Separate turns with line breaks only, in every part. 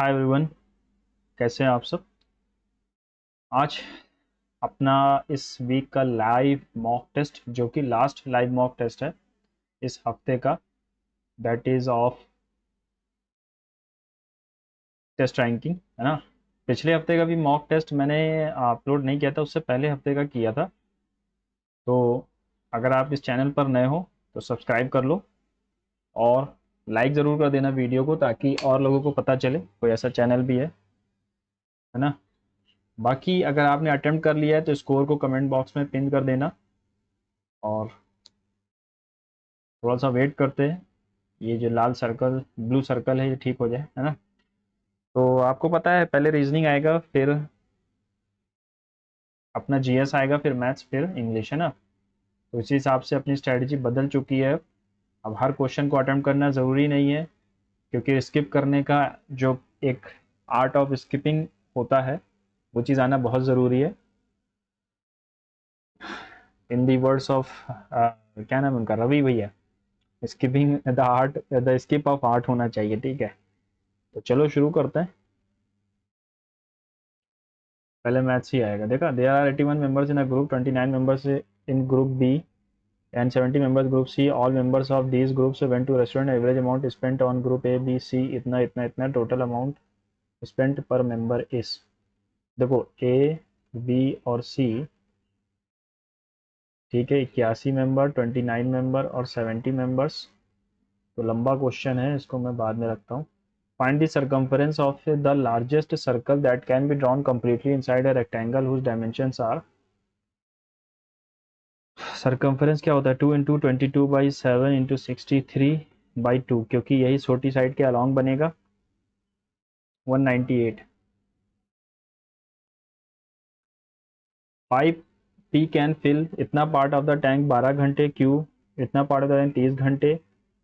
Hi everyone, कैसे हैं आप सब। आज अपना इस वीक का लाइव मॉक टेस्ट, जो कि लास्ट लाइव मॉक टेस्ट है इस हफ्ते का, that is of test ranking, है ना। पिछले हफ्ते का भी मॉक टेस्ट मैंने अपलोड नहीं किया था, उससे पहले हफ्ते का किया था। तो अगर आप इस चैनल पर नए हो तो सब्सक्राइब कर लो और लाइक ज़रूर कर देना वीडियो को, ताकि और लोगों को पता चले कोई ऐसा चैनल भी है ना। बाकी अगर आपने अटेम्प्ट कर लिया है तो स्कोर को कमेंट बॉक्स में पिन कर देना, और थोड़ा सा वेट करते हैं ये जो लाल सर्कल ब्लू सर्कल है ये ठीक हो जाए, है ना। तो आपको पता है पहले रीजनिंग आएगा, फिर अपना जीएस आएगा, फिर मैथ्स, फिर इंग्लिश, है ना। तो इसी हिसाब से अपनी स्ट्रेटजी बदल चुकी है। अब हर क्वेश्चन को अटेम्प्ट करना ज़रूरी नहीं है, क्योंकि स्किप करने का जो एक आर्ट ऑफ स्किपिंग होता है वो चीज़ आना बहुत ज़रूरी है। इन दी वर्ड्स ऑफ क्या नाम है उनका, रवि भैया, skipping the art, the skip of art होना चाहिए, ठीक है। तो चलो शुरू करते हैं। पहले मैथ्स ही आएगा। देखा, there are 81 members in a group, 29 members in group B and 70 members group C. All members of these groups went to restaurant. Average amount spent on group A, B, C इतना इतना इतना, total amount spent per member is। देखो A, B और C, ठीक है, 81 member, 29 member और 70 members. तो लंबा क्वेश्चन है, इसको मैं बाद में रखता हूँ। Find the circumference of the largest circle that can be drawn completely inside a rectangle whose dimensions are। Circumference क्या होता है, 2 × 22/7 × 63/2, क्योंकि यही छोटी साइड के अलॉन्ग बनेगा 198। 5 पी कैन फिल इतना पार्ट ऑफ द टैंक 12 घंटे, क्यू इतना पार्ट ऑफ द टैंक 30 घंटे।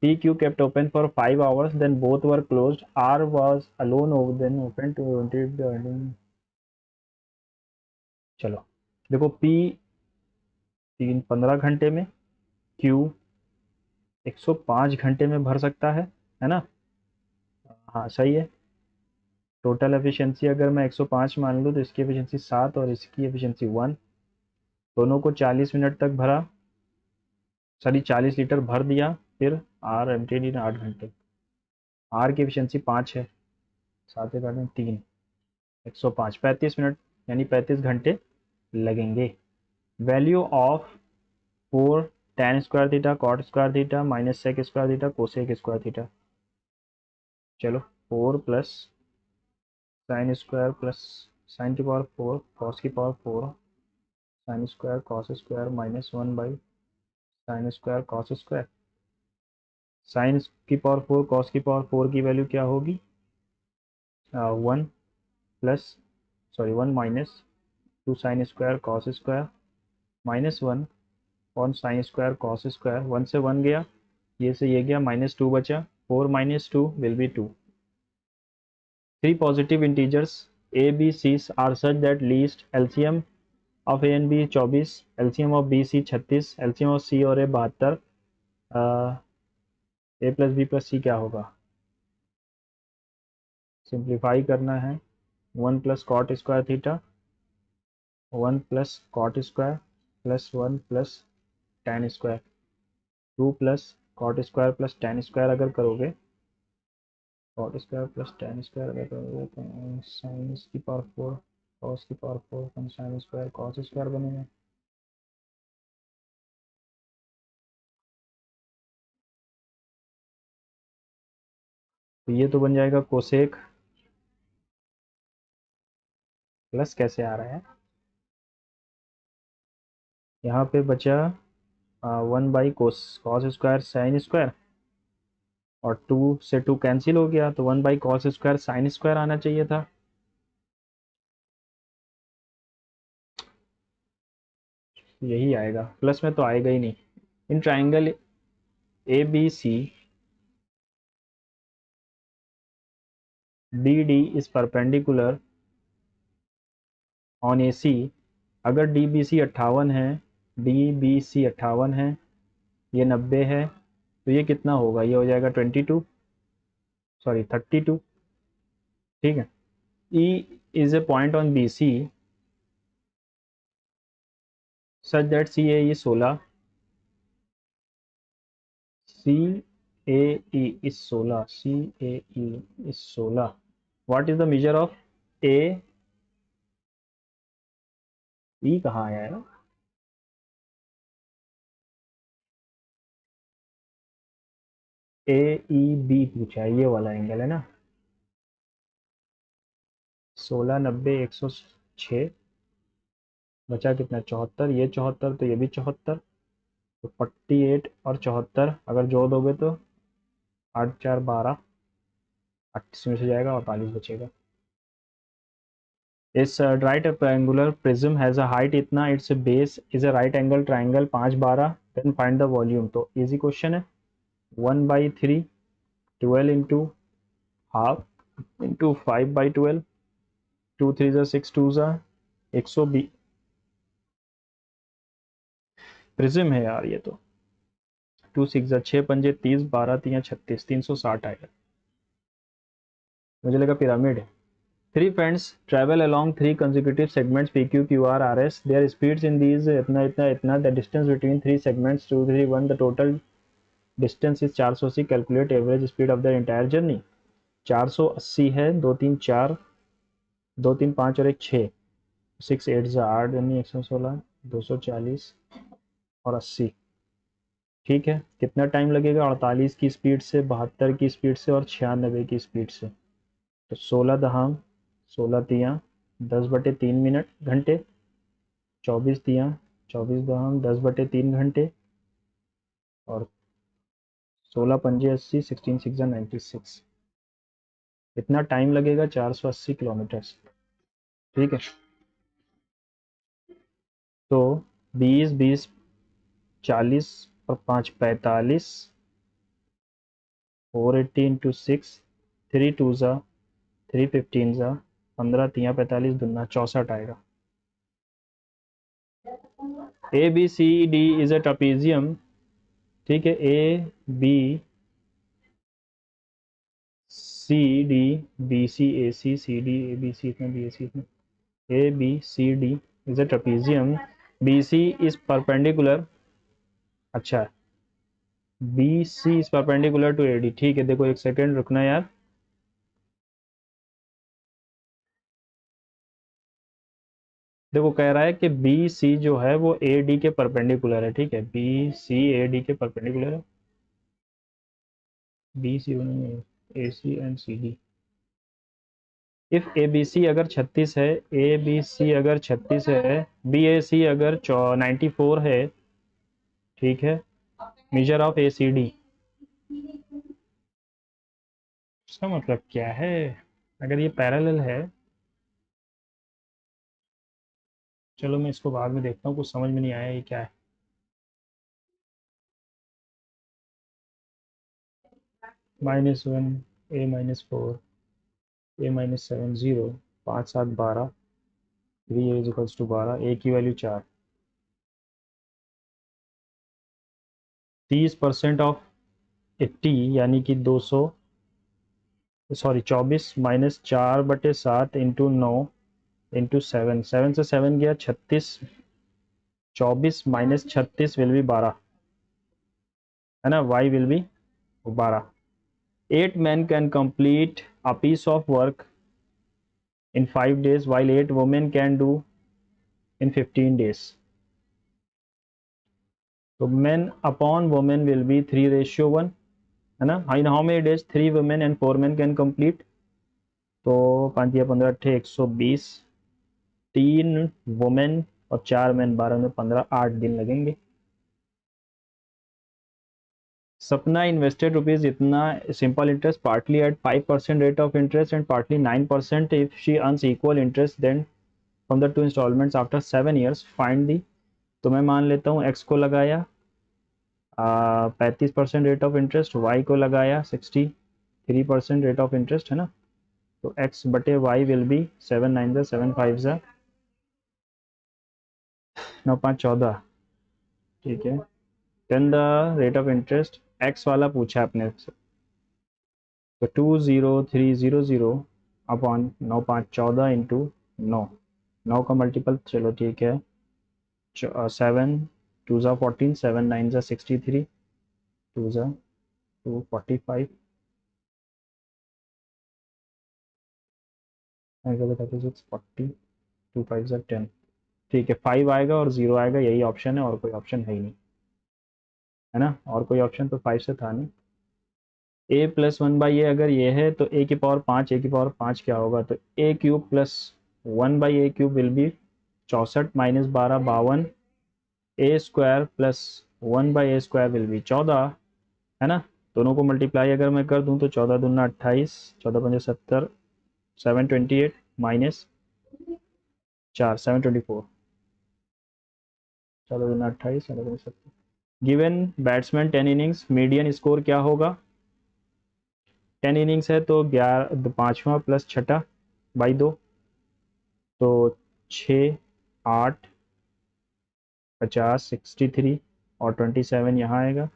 P Q kept open for 5 hours, then both were closed, R was alone over then open to 20। चलो देखो, P 15 घंटे में, Q 105 घंटे में भर सकता है ना। हाँ सही है। टोटल एफिशिएंसी अगर मैं 105 मान लूँ तो इसकी एफिशिएंसी 7 और इसकी एफिशिएंसी 1। दोनों को 40 मिनट तक भरा, सॉरी 40 लीटर भर दिया। फिर आर एमटीडी ने 8 घंटे, आर की एफिशिएंसी 5 है, 7 × 3 105, 35 मिनट यानी 35 घंटे लगेंगे। Value of 4 tan square theta cot square theta minus sec square theta cosec square theta. चलो 4 plus sine square plus sine की पावर 4 कॉस की power 4 sine square cos square -1/साइन स्क्वायर कॉस स्क्वायर। साइन की power 4 cos की power 4 की value क्या होगी, 1 plus, sorry 1 minus 2 sine square cos square -1 और साइन स्क्वायर कॉस स्क्वायर। 1 से 1 गया, ये से ये गया, -2 बचा, 4 - 2 will be 2। Three positive integers A B C are such that least LCM of A and B 24, LCM of B C 36, LCM of C और A 72। A plus B plus C क्या होगा, सिंप्लीफाई करना है। 1 plus cot square theta, 1 plus cot square plus 1 plus tan square, 2 plus cot square plus tan square अगर करोगे, cot square plus tan square अगर करोगे तो साइन की पावर 4 कॉस की power 4 sine square cos square बनेगा। तो ये तो बन जाएगा कोसेक, प्लस कैसे आ रहा है, यहाँ पे बचा 1/कोस कॉस स्क्वायर साइन स्क्वायर, और 2 से 2 कैंसिल हो गया, तो 1/कॉस स्क्वायर साइन स्क्वायर आना चाहिए था। यही आएगा, प्लस में तो आएगा ही नहीं। In triangle A B C D D is perpendicular on A C. अगर डी बी सी 58 है, डी बी सी 58 है, ये 90 है, तो ये कितना होगा, ये हो जाएगा 22, सॉरी 32। ठीक है। E is a point on BC such that CAE is 16, CAE is 16, CAE is 16. What is the measure of A? E कहाँ आया है? AEB पूछा है, ये वाला एंगल है ना। 16, 90, 106, बचा कितना? 74, ये 74 तो ये भी 74, तो 48 और 74 अगर जोड़ दोगे तो 8 4 12, 28 में से जाएगा और 48 बचेगा। इस right triangular prism has a height इतना, it's base is a right angle triangle 5 12, then find the volume. तो इजी क्वेश्चन है। 1/3 12 इंटू हाफ इंटू 5/12, 2 3 ज़ा 6 2 ज़ा 120 प्रिज्म है यार ये तो। 2 6 ज़ा 6 पंजे 30, 12 3 36, 360 आएगा। मुझे लगा पिरामिड है। Three friends travel along three consecutive segments P Q Q R R S. Their speeds in these इतना. The distance between three segments 2 3 1. The total distance is 480. Calculate average speed of their entire journey. 480 है, 2 3 4, 2 3 5 और 1 6, 6 8 ज़ा 8 यानी 116, 240 और 80। ठीक है, कितना time लगेगा? 48 की स्पीड से, 72 की स्पीड से और 96 की स्पीड से। तो 16 दहाम 16 तियाँ 10/3 मिनट घंटे, 24 तियाँ 24 दहाम 10/3 घंटे और 16 पंजे 80, 16 6 96। इतना टाइम लगेगा 480 किलोमीटर। ठीक है, तो 20 20 40 और 5 45, 480 इंटू 6, 3 2 ज़ा 3 15 ज़ा 15 तियाँ 45 दुना 64 आएगा। A B C D is a trapezium. ठीक है, A B C D B C A C C D A B C इतना बी ए सी इतना, A B C D is a trapezium. B C is perpendicular, अच्छा B C is perpendicular to A D. ठीक है, देखो एक second रुकना यार। देखो कह रहा है कि बी सी जो है वो ए डी के परपेंडिकुलर है। ठीक है, बी सी ए डी के परपेंडिकुलर है। B C A C and C D. If A B C अगर 36 है, ए बी सी अगर 36 है, बी ए सी अगर 94 है, ठीक है, measure of A C D. इसका मतलब क्या है? अगर ये पैरेलल है, चलो मैं इसको बाद में देखता हूँ, कुछ समझ में नहीं आया ये क्या है। -1 ए -4 ए -7 0, 5 7 12, 3 ए इक्वल्स टू 12, ए की वैल्यू 4। 30% ऑफ 80 यानी कि 200, सॉरी 24 -4/7 इंटू 9 इंटू 7, 7 से 7 गया 36, 24 -36 विल बी 12, है ना, y will be 12। 8 men can complete a piece of work in 5 days while 8 women can do in 15 days. So men upon women will be 3:1, है ना। In how many days 3 women and 4 men can complete? तो 5 या 15 अट्ठे 120, 3 women और 4 man, 12 में 15, 8 दिन लगेंगे। Sapna invested rupees इतना simple interest, partly at 5% rate of interest and partly 9% if she earns equal interest then from the 2 instalments after 7 years find the. तो मैं मान लेता हूँ एक्स को लगाया 35% रेट ऑफ इंटरेस्ट, वाई को लगाया 63% रेट ऑफ इंटरेस्ट, है ना। तो एक्स बटे वाई विल बी 7 9 ज़ा 7 5 ज़ा 9 5 14। ठीक है, then the rate of interest X वाला पूछा आपने से, तो 20300 अपॉन 9 5 14 इंटू 9, 9 का मल्टीपल, चलो ठीक है, 7 2 ज़ा 14, 7 9 ज़ा 63, 2 ज़ा 2 45, आएगा 36 40, 2 5 ज़ा 10, ठीक है 5 आएगा और 0 आएगा, यही ऑप्शन है और कोई ऑप्शन है ही नहीं, है ना, और कोई ऑप्शन तो 5 से था नहीं। ए प्लस वन बाई ए अगर ये है तो ए की पावर 5, ए की पावर 5 क्या होगा, तो A cube plus 1 by A cube will be 64 minus 12 52, A square plus 1 by A square will be 14, है ना। दोनों को मल्टीप्लाई अगर मैं कर दूं तो 14 दूना 28, 14 पंजे 70, 728 माइनस 4 724, 14 दूना 28, 14 पंजे 70। Given batsman 10 innings, median score क्या होगा, 10 इनिंग्स है तो 11 पाँचवा प्लस छठा बाई 2, तो 6 8 50 63 और 27 यहाँ आएगा,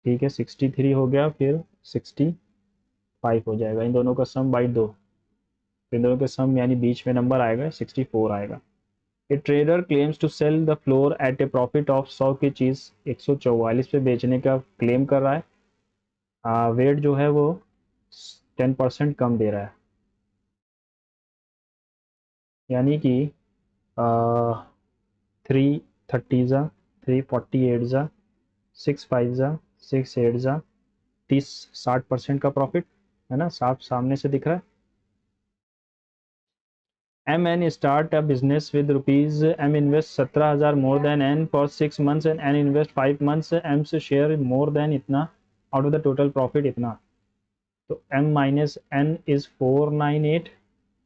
ठीक है 63 हो गया, फिर 65 हो जाएगा, इन दोनों का सम बाई 2, इन दोनों का सम यानी बीच में नंबर आएगा 64 आएगा। A trader claims to sell the floor at a profit of 100 की चीज़ 144 पे बेचने का क्लेम कर रहा है, वेट जो है वो 10% कम दे रहा है, यानी कि 330 ज़ा 348 ज़ा 65 ज़ा 68 ज़ा 30 60% का प्रॉफिट, है ना, साफ सामने से दिख रहा है। M N start a business with rupees, M invest 17,000 more than N for 6 months and N invest 5 months, M से शेयर मोर देन इतना out of the total profit इतना, तो एम माइनस एन इज 498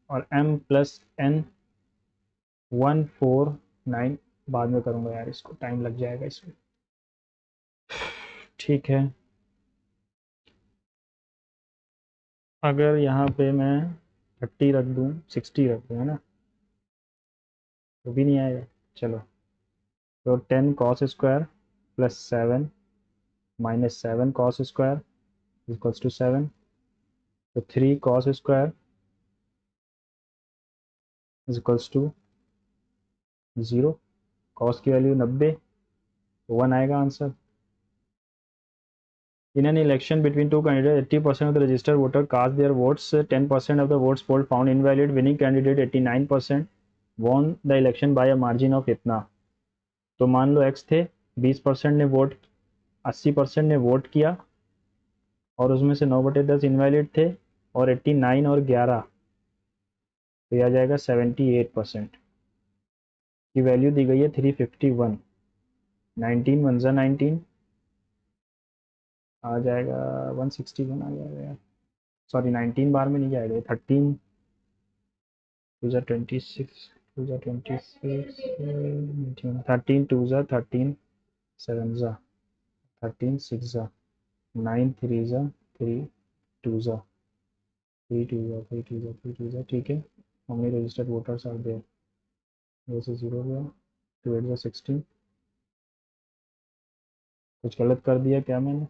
और M plus N 149, बाद में करूँगा यार, इसको टाइम लग जाएगा इसमें, ठीक है। अगर यहाँ पे मैं 30 रख दूँ 60 रख दूँ, है ना, तो भी नहीं आएगा, चलो, तो 10 cos square plus 7 minus 7 cos square equals to 7, तो 3 cos square is equals to 0, cos की वैल्यू 90, तो 1 आएगा answer. In an election between two candidates, 80% of the registered voter cast their votes. 10% of the votes polled found invalid. Winning candidate 89% won the election by a margin of इतना। तो मान लो x थे, 20% ने vote, 80% ने vote किया और उसमें से 9/10 इनवैलिड थे और 89 और 11, तो यह आ जाएगा 78%। की वैल्यू दी गई है 351, 19 1 ज़ा 19 आ जाएगा 161 आ जाएगा यार, सॉरी 19 बार में नहीं जाएगा, 13 2 ज़ा 26 2 ज़ा 26 13 2 ज़ा 13 7 ज़ा 13 6 ज़ा 9 3 ज़ा 3 2 ज़ा 3 2 ज़ा 3 2 ज़ा 3 2 ज़ा, ठीक है। how many registered voters are there, वैसे 0 गया, 2 8 ज़ा 16, कुछ गलत कर दिया क्या मैंने,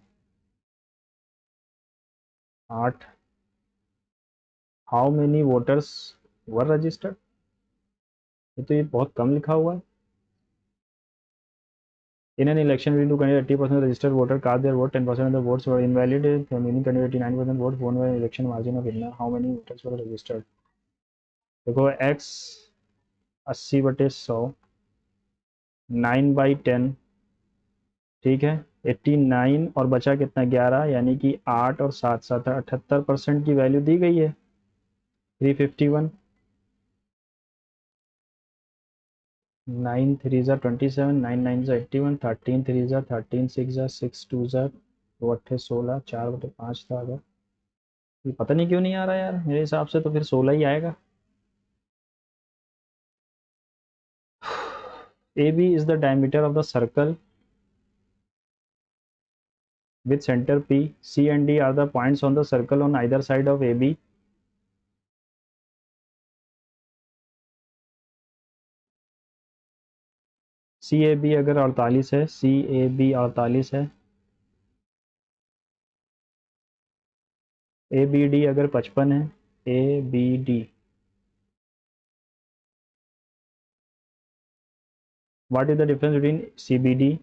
8, how many voters were registered, ये तो ये बहुत कम लिखा हुआ है। In an election between two candidates, 80% of the registered voters cast their vote, 10% of the votes were invalid, the winning candidate 89% votes won by election margin of इतना, how many voters were registered, देखो x 80/100, 9/10, ठीक है, 89 और बचा कितना 11, यानी कि 8 और 7 7 78% की वैल्यू दी गई है, 351, 9 3 ज़ा 27, 9 9 ज़ा 81, 13 3 ज़ा 13, 6 ज़ा 6 2 ज़ा 2 8 16, 4/5 था अगर, ये पता नहीं क्यों नहीं आ रहा यार, मेरे हिसाब से तो फिर 16 ही आएगा। AB is the diameter of the circle with center P. C and D are the points on the circle on either side of AB. CAB अगर 48 है, CAB 48 है, ABD अगर 55 है, ABD, what is the difference between CBD?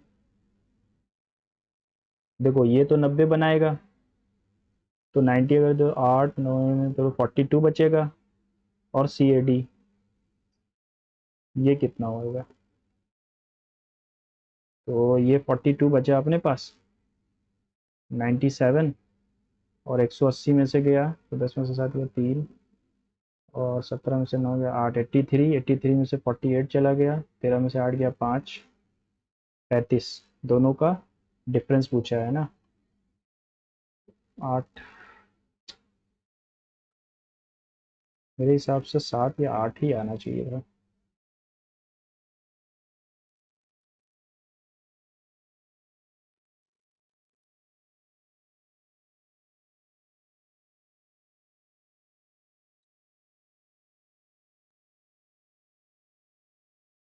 देखो ये तो 90 बनाएगा, तो 90 अगर तो 8 9 में तो 42 बचेगा, और CAD ये कितना होगा? तो ये 42 बचा अपने पास, 97 और 180 में से गया तो 10 में से 7 गया 3, और 17 में से 9 गया 8, 83 में से 48 चला गया, 13 में से 8 गया 5, 35। दोनों का डिफरेंस पूछा है ना। 8, मेरे हिसाब से 7 या 8 ही आना चाहिए था।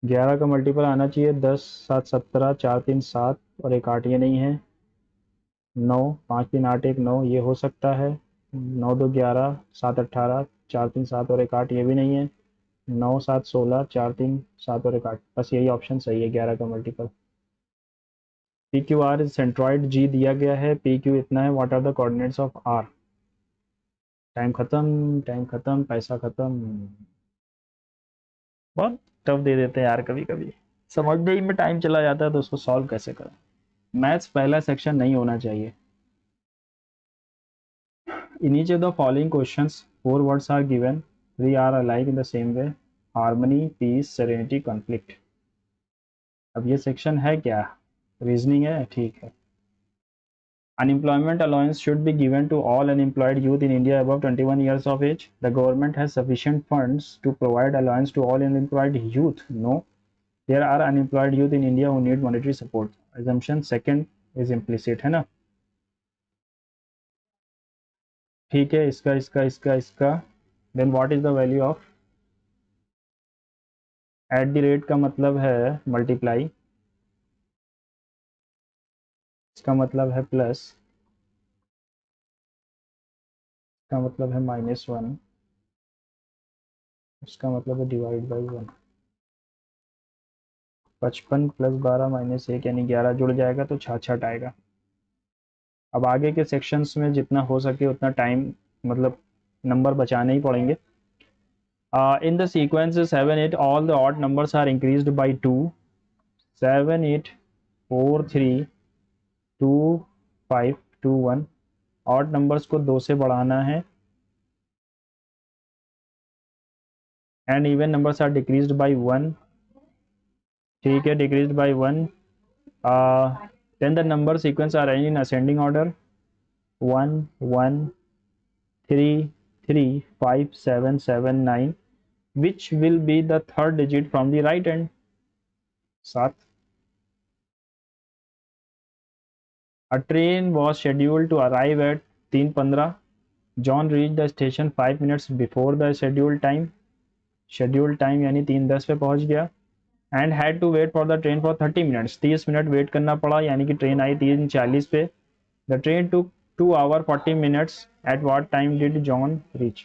ग्यारह का मल्टीपल आना चाहिए 10, 7 17, 4 3 7 और एक 8, ये नहीं है। 9, 5 3 8 1 9, ये हो सकता है। 9 2 11, 7 18, 4 3 7 और एक 8, ये भी नहीं है। 9 7 16, 4 3 7 और एक 8, बस यही ऑप्शन सही है 11 का multiple. P Q R centroid G दिया गया है, पी क्यू इतना है, what are the coordinates of R? Time खत्म, टाइम खत्म, पैसा खत्म। बहुत टफ दे देते हैं यार कभी कभी, समझने ही में टाइम चला जाता है, तो उसको सॉल्व कैसे करें? मैथ्स पहला सेक्शन नहीं होना चाहिए। In each of the following questions, 4 words are given. 3 are alike in the same way: harmony, peace, serenity, conflict. अब ये सेक्शन है क्या? रीजनिंग है, ठीक है। Unemployment allowance should be given to all unemployed youth in India above 21 years of age. The government has sufficient funds to provide allowance to all unemployed youth. No, there are unemployed youth in India who need monetary support. Assumption second is implicit, है ना? ठीक है, इसका इसका इसका इसका, then what is the value of? At the rate का मतलब है मल्टीप्लाई, इसका मतलब है प्लस, इसका मतलब है -1, इसका मतलब है डिवाइड बाई 1। 55 + 12 - 1 यानी 11 जुड़ जाएगा तो 66 आएगा। अब आगे के सेक्शंस में जितना हो सके उतना टाइम, मतलब नंबर बचाने ही पड़ेंगे। In the sequence 7 8 all the odd numbers are increased by 2। 7 8 4 3 2 5 2 1। Odd numbers को 2 से बढ़ाना है, and even numbers are decreased by 1। ठीक है, decreased by 1। Then the number sequence are in ascending order: 1 1 3 3 5 7 7 9। which will be the third digit from the right end? 7। A train was scheduled to arrive at 3:15. John reached the station 5 minutes before the scheduled time. Scheduled time यानी 3:10 पे पहुंच गया, and had to wait for the train for 30 minutes. 30 minute wait करना पड़ा, यानी कि train आई 3:40 पे। The train took 2 hours 40 minutes. At what time did John reach?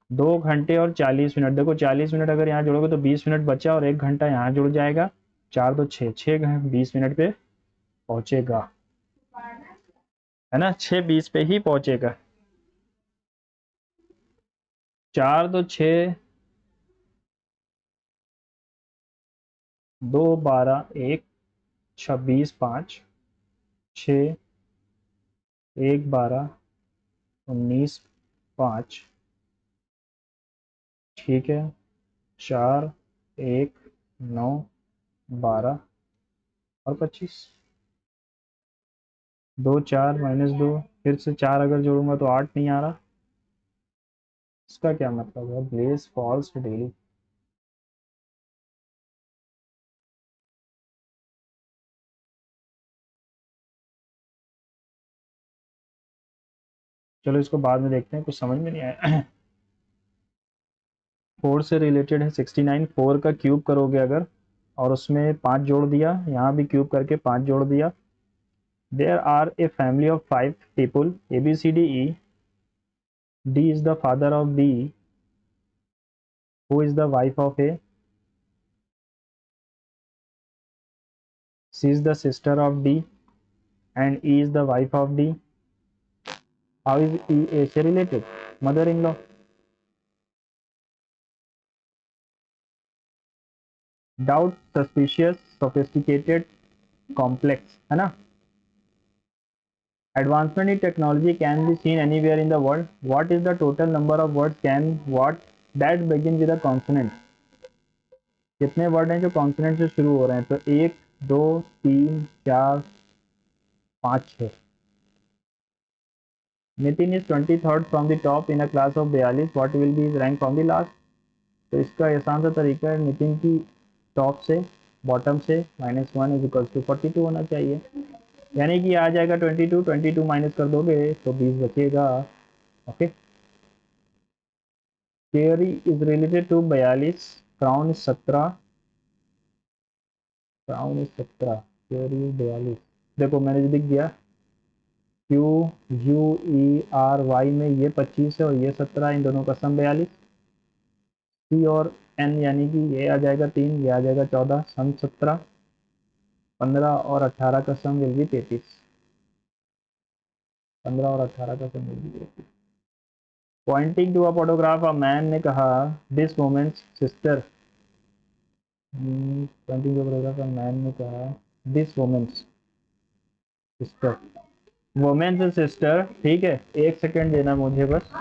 2 घंटे और 40 मिनट। देखो 40 मिनट अगर यहाँ जोड़ोगे तो 20 मिनट बचा, और 1 घंटा यहाँ जुड़ जाएगा। 4 2 6, 20 मिनट पे पहुंचेगा, है ना? 6:20 पे ही पहुंचेगा। 4 2 6 2 12 1 26 5 6 1 12 19 5। ठीक है, 4 1 9 12 और 25। 2 4 -2, फिर से 4 अगर जोड़ूंगा तो 8 नहीं आ रहा। इसका क्या मतलब है? Blaze falls daily. चलो इसको बाद में देखते हैं, कुछ समझ में नहीं आया। 4 से रिलेटेड है 69। 4 का क्यूब करोगे अगर, और उसमें 5 जोड़ दिया, यहाँ भी क्यूब करके 5 जोड़ दिया। There are a family of 5 people, ABCDE। D is the father of B, who is the wife of A. C is the sister of D, and E is the wife of D. How is E A से related? Mother-in-law. Doubt, suspicious, sophisticated, complex, है ना? Advancement in technology can be seen anywhere in the world. What is the total number of words that begin with a consonant? कितने word हैं जो consonant से शुरू हो रहे हैं? तो 1, 2, 3, 4, 5, 6. Nitin is 23rd from the top in a class of 42. What will be his rank from the last? तो इसका आसान सा तरीका है, नितिन की टॉप से बॉटम से -1 इज इक्वल टू 42 होना चाहिए, यानी कि आ जाएगा 22 माइनस कर दोगे तो 20 बचेगा. Okay. Carry is related to 42. Crown is 17. Crown is 17. Carry 42. देखो मैंने जो दिख गया, Q U E R Y में ये 25 है और ये 17, इन दोनों का सम 42. सी और एन यानी कि ये आ जाएगा 3, ये आ जाएगा 14, सम 17. 15 और 18 का सम विल बी 33. 15 और 18 का sum will be 33. Pointing to a photograph a man ने कहा, this women's sister. Pointing to photograph a man ने कहा, this women's sister. Women's sister, ठीक है. 1 सेकेंड देना मुझे बस.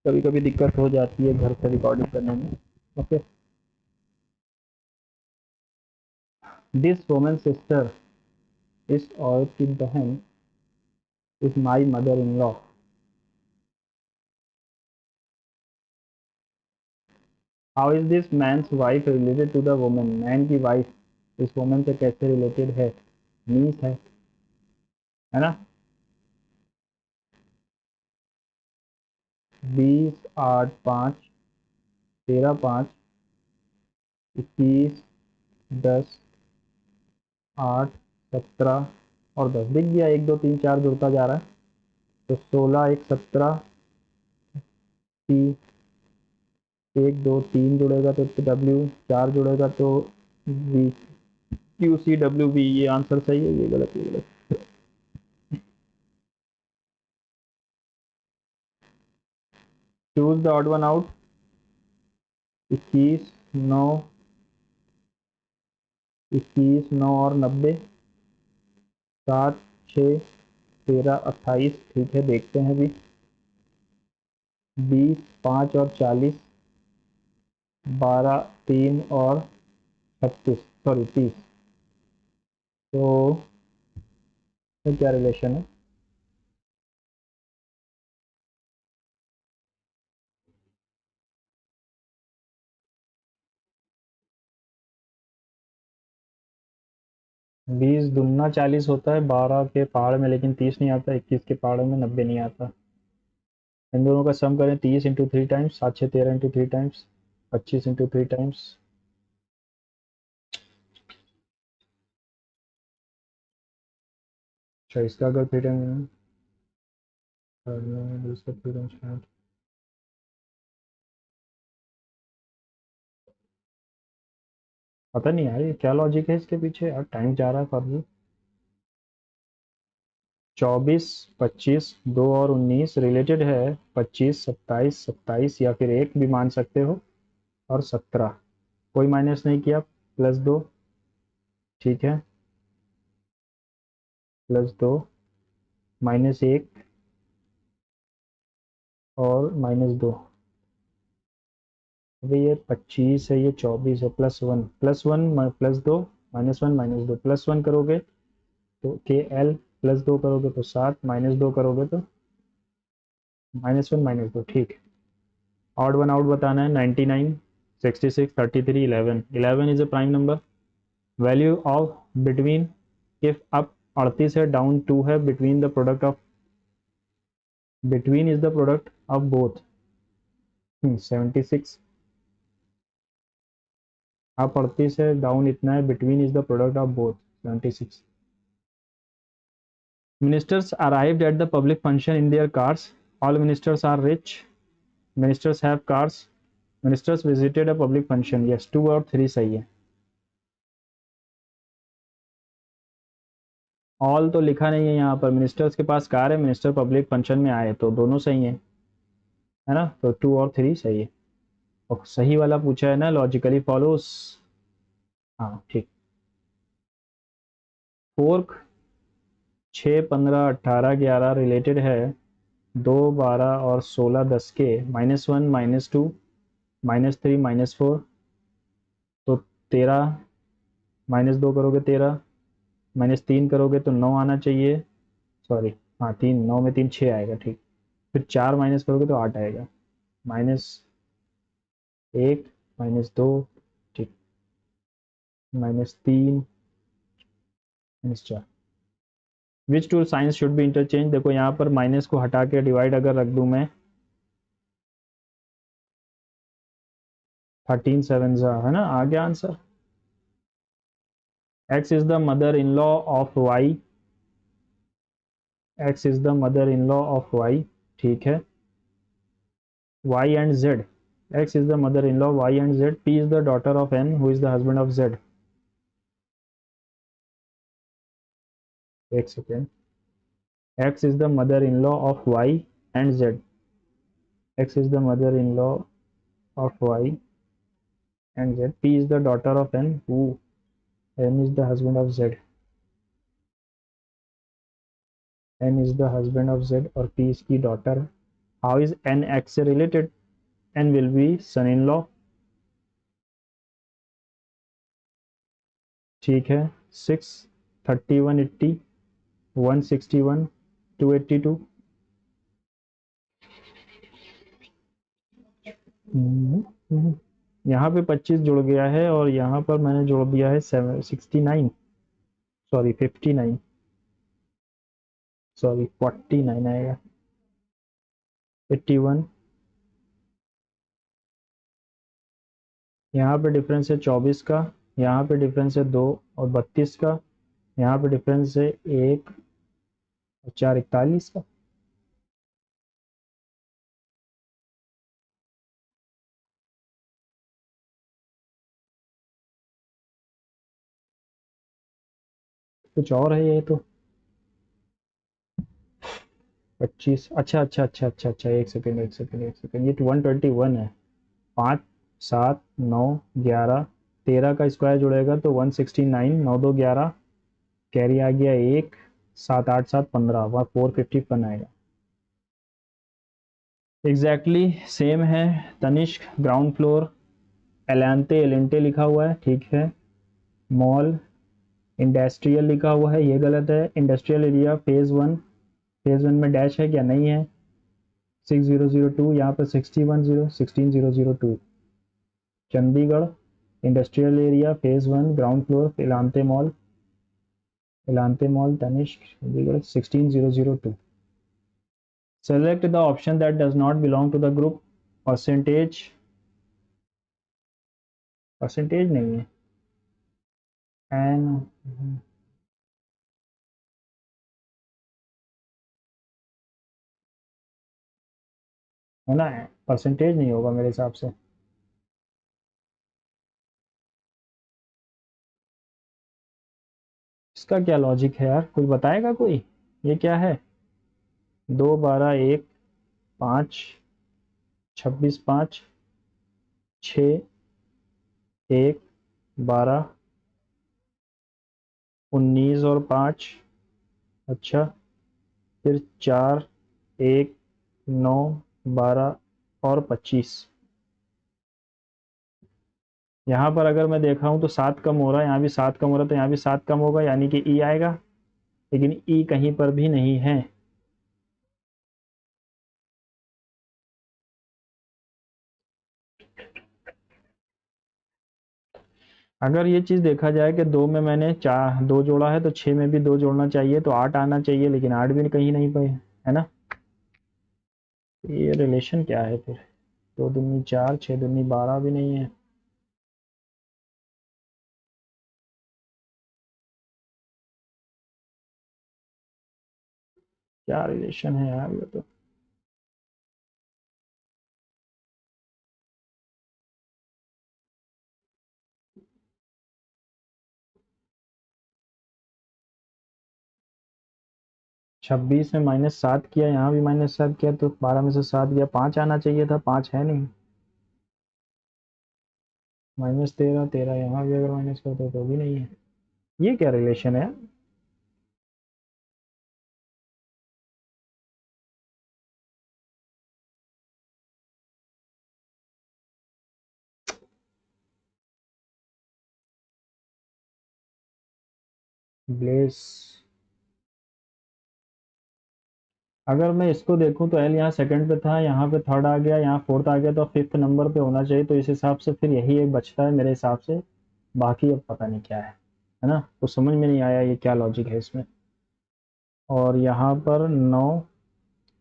कभी कभी दिक्कत हो जाती है घर से रिकॉर्डिंग करने में. ओके. दिस वुमेन सिस्टर, इस औरत की बहन, is my mother in law. How is this man's wife related to the women? Man की वाइफ इस वुमेन से कैसे रिलेटेड है? नीस है ना? 20, 8, 5, 13, 5, 21, 10, 8, 17 और 10. दिख गया, 1, 2, 3, 4 जुड़ता जा रहा है. तो 16, 1, 17, 1, 2, 3 जुड़ेगा तो W, 4 जुड़ेगा तो V, Q, C, W, V. ये आंसर सही है, ये गलत, ये गलत. Choose the odd one out. 21, 9, 21, 9 और 90, 7, 6, 13, 28. ठीक है, देखते हैं भी. 20, 5 और 40, 12, 3 और 36, सॉरी 30. तो क्या रिलेशन है? बीस दुना 40 होता है 12 के पहाड़ में, लेकिन 30 नहीं आता. 21 के पहाड़ में 90 नहीं आता. इन दोनों का सम करें, 30 into 3 times, 7, 6, 13 into 3 times, 25 into 3 times. अच्छा, इसका अगर 3 टाइम पता नहीं यार, ये क्या लॉजिक है इसके पीछे यार. टाइम जा रहा है फर्जी. 24, 25, 2 और 19 रिलेटेड है. 25, 27, 27 या फिर 1 भी मान सकते हो. और 17 कोई माइनस नहीं किया, +2. ठीक है, +2, -1 और -2. अभी ये 25 है, ये 24 है. +1, +1, +2, -1, -2. +1 करोगे तो KL, +2 करोगे तो 7, -2 करोगे तो -1, -2. ठीक. ऑड वन आउट बताना है. 99, 66, 33, 11. 11 is a prime number. Value of between, if up 38 है, डाउन 2 है, between the product of, between is the product of both. 76, आप 38 है, डाउन इतना है, between is the product of both 76. Ministers arrived at the public function in their cars. All ministers are rich. Ministers have cars. Ministers visited a public function. Yes, 2 और 3 सही है. All तो लिखा नहीं है यहाँ पर. मिनिस्टर्स के पास कार है, मिनिस्टर पब्लिक फंक्शन में आए, तो दोनों सही है ना. तो 2 और 3 सही है. और सही वाला पूछा है ना, लॉजिकली फॉलोस. हाँ ठीक. फोर्क 6, 15, 18, 11 रिलेटेड है 2, 12 और 16, 10 के. -1, -2, -3, -4, तो 13, -2 करोगे 13, -3 करोगे तो 9 आना चाहिए. सॉरी, हाँ 3, 9 में 3 6 आएगा. ठीक. फिर 4 माइनस करोगे तो 8 आएगा. -1, -2, ठीक, -3, -4. Which two signs should be interchange. देखो यहाँ पर माइनस को हटा के डिवाइड अगर रख दूं मैं, 13 7 है ना, आ गया answer. X is the mother in law of Y. X is the mother in law of Y. ठीक है. y and z. X is the mother-in-law, y and z. P is the daughter of n, who is the husband of z. एक second. X is the mother-in-law of y and z. X is the mother-in-law of y and z. P is the daughter of n, who n is the husband of z. n is the husband of z और p इसकी daughter. How is n x से related? n will be son-in-law. ठीक है. 6, 31, 80, 161, 282. यहाँ पे 25 जुड़ गया है और यहाँ पर मैंने जोड़ दिया है 69, सॉरी 59, सॉरी 49 आएगा. 81. यहाँ पे डिफरेंस है 24 का. यहाँ पे डिफरेंस है 2 और 32 का. यहाँ पे डिफरेंस है 1 और 4, 41 का. कुछ और है ये तो. 25. अच्छा अच्छा अच्छा अच्छा अच्छा, एक सेकेंड एक सेकेंड एक सेकेंड. ये 121 है. 5, 7, 9, 11, 13 का स्क्वायर जुड़ेगा तो 169. 9 2 11, कैरी आ गया 1, 7 8 7 15, वह 451 आएगा. एग्जैक्टली सेम है. Tanishq ground floor. एलेंटे एलेंटे लिखा हुआ है, ठीक है. मॉल. इंडस्ट्रियल लिखा हुआ है, ये गलत है. Industrial area phase 1. फेज 1 में डैश है क्या? नहीं है. 6002, यहाँ पर 61 16002. Chandigarh. Industrial area phase 1 ground floor Elante mall. Elante mall Tanishq Chandigarh 16002. Select the option that does not belong to the group. Percentage. Percentage नहीं है. एन. है ना, परसेंटेज नहीं होगा मेरे हिसाब से. इसका क्या लॉजिक है यार, कोई बताएगा कोई? ये क्या है? 2 12 1 5 26 5 6 1 12 19 और 5. अच्छा. फिर 4 1 9 12 और 25. यहाँ पर अगर मैं देख रहा हूँ तो 7 कम हो रहा है, यहाँ भी 7 कम हो रहा है, तो यहाँ भी 7 कम होगा, यानी कि ई आएगा. लेकिन ई कहीं पर भी नहीं है. अगर ये चीज़ देखा जाए कि 2 में मैंने 2 जोड़ा है तो 6 में भी 2 जोड़ना चाहिए, तो 8 आना चाहिए, लेकिन 8 भी कहीं नहीं पे है ना. ये रिलेशन क्या है फिर? 2 दूनी 4, 6 दूनी 12 भी नहीं है. क्या रिलेशन है यार ये तो। छब्बीस में -7 किया, यहाँ भी -7 किया, तो 12 में से 7 गया, 5 आना चाहिए था, 5 है नहीं। -13, 13 यहाँ भी अगर माइनस करते तो भी नहीं है। ये क्या रिलेशन है? ब्लेस, अगर मैं इसको देखूं तो एल यहाँ सेकंड पे था, यहाँ पे थर्ड आ गया, यहाँ फोर्थ आ गया, तो फिफ्थ नंबर पे होना चाहिए, तो इस हिसाब से फिर यही एक बचता है मेरे हिसाब से। बाकी अब पता नहीं क्या है ना, तो समझ में नहीं आया ये क्या लॉजिक है इसमें। और यहाँ पर 9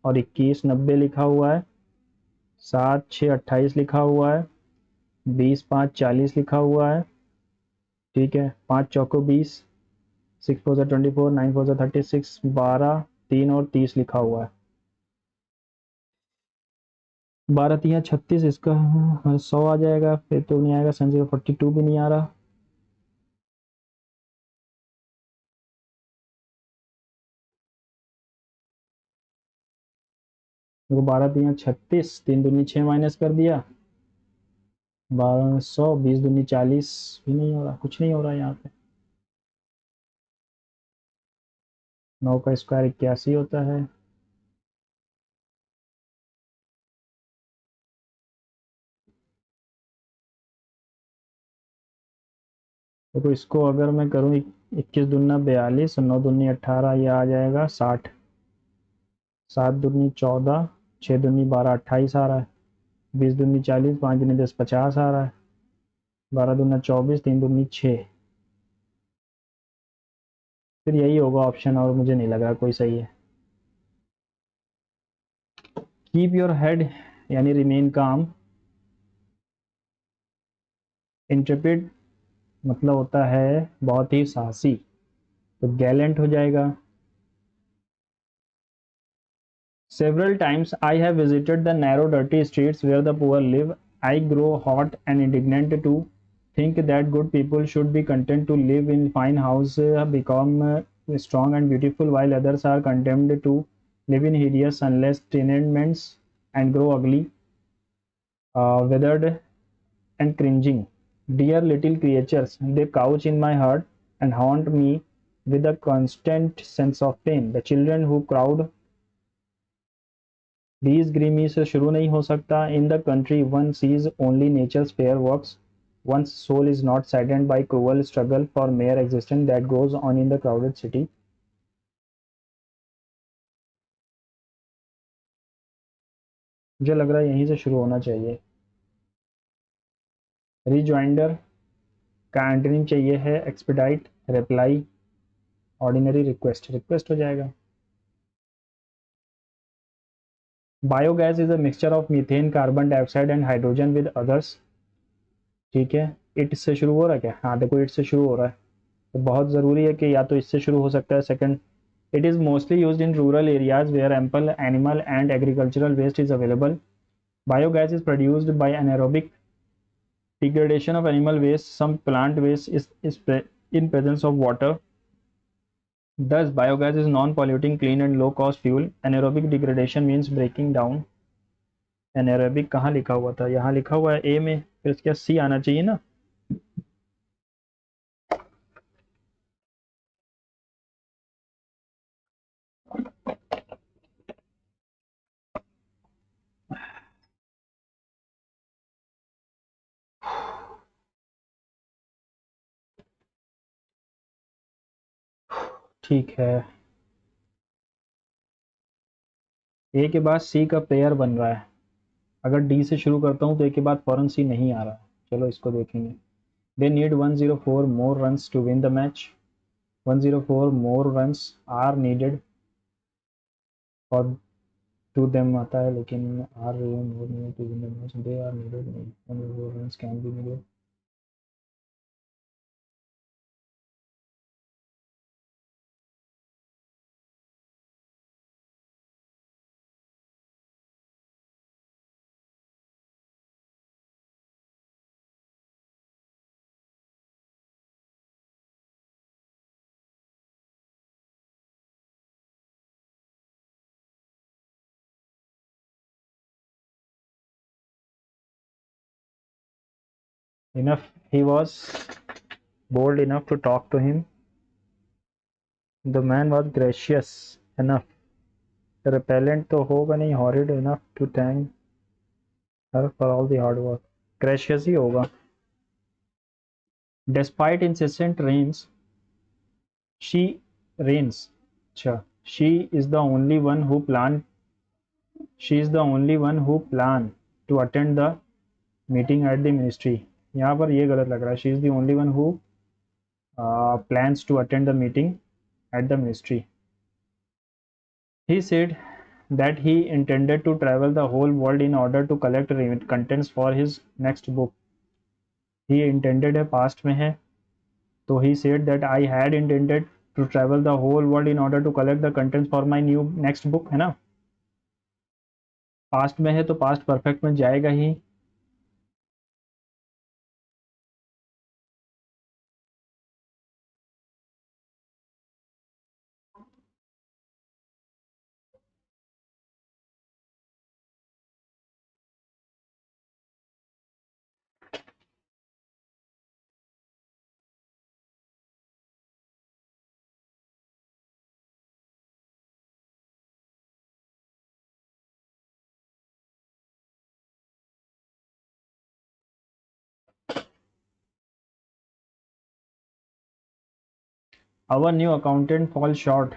और 21 90 लिखा हुआ है, 7 6 28 लिखा हुआ है, 20 5 40 लिखा हुआ है, ठीक है, 5 चौको 20, 6 4 24, 9 4 36, 12 3 और 30 लिखा हुआ है। 12 3 36, इसका 100 आ जाएगा, फिर तो नहीं आएगा, संजय का 42 भी नहीं आ रहा। देखो 12 3 36, 3 दूनी 6 माइनस कर दिया, 12 100, 20 दूनी 40, भी नहीं हो रहा, कुछ नहीं हो रहा यहाँ पे। 9 का स्क्वायर 81 होता है। देखो इसको अगर मैं करूँ, 21 दूना 42 और 9 दूनी 18, ये आ जाएगा 60, 7 दूनी 14, 6 दूनी 12 28 आ रहा है, 20 दूनी 40, 5 दूनी 10 50 आ रहा है, 12 दूना 24, 3 दूनी 6। फिर यही होगा ऑप्शन, और मुझे नहीं लग रहा कोई सही है। कीप योर हेड यानी रिमेन काम, इंट्रेपिड मतलब होता है बहुत ही साहसी, तो गैलेंट हो जाएगा। Several times I have visited the narrow dirty streets where the poor live, I grow hot and indignant to think that good people should be content to live in fine house, become strong and beautiful, while others are condemned to live in hideous unless tenements and grow ugly, withered and cringing. Dear little creatures, they couch in my heart and haunt me with a constant sense of pain. The children who crowd these grimy से शुरू नहीं हो सकता. In the country one sees only nature's fair works. One's soul is not saddened by cruel struggle for mere existence that goes on in the crowded city. मुझे लग रहा है यहीं से शुरू होना चाहिए. रिजॉइंडर का एंटोनिम चाहिए है expedite, reply, ordinary, request. Request हो जाएगा. Biogas is a mixture of methane, carbon dioxide and hydrogen with others. ठीक है, इट से शुरू हो रहा है क्या? हाँ देखो इट से शुरू हो रहा है, तो बहुत ज़रूरी है कि या तो इससे शुरू हो सकता है. Second, it is mostly used in rural areas where ample animal and agricultural waste is available. Biogas is produced by anaerobic degradation of animal waste. Some plant waste is in presence of water. Thus, biogas is non-polluting, clean and low-cost fuel. Anaerobic degradation means breaking down. anaerobic कहाँ लिखा हुआ था? यहाँ लिखा हुआ है ए में, फिर इसके सी आना चाहिए ना. ठीक है, ए के बाद सी का पेयर बन रहा है. अगर डी से शुरू करता हूँ तो ए के बाद फौरन सी नहीं आ रहा है. चलो इसको देखेंगे. They need 104 more runs to win the match. 104 more runs are needed for to them आता है, लेकिन are more needed to win the match. They are needed नहीं. 104 runs can be needed. enough, he was bold enough to talk to him. The man was gracious enough, repellent तो होगा नहीं, horrid enough to thank her for all the hard work. Gracious ही होगा. Despite incessant rains, she rains. अच्छा, she is the only one who planned. She is the only one who planned to attend the meeting at the ministry. यहाँ पर ये गलत लग रहा है. She is the only one who plans to attend the meeting at the ministry. He said that he intended to travel the whole world in order to collect contents for his next book. He intended है past में है, तो he said that I had intended to travel the whole world in order to collect the contents for my new next book, है ना. past में है तो past perfect में जाएगा ही. Our new accountant fall short.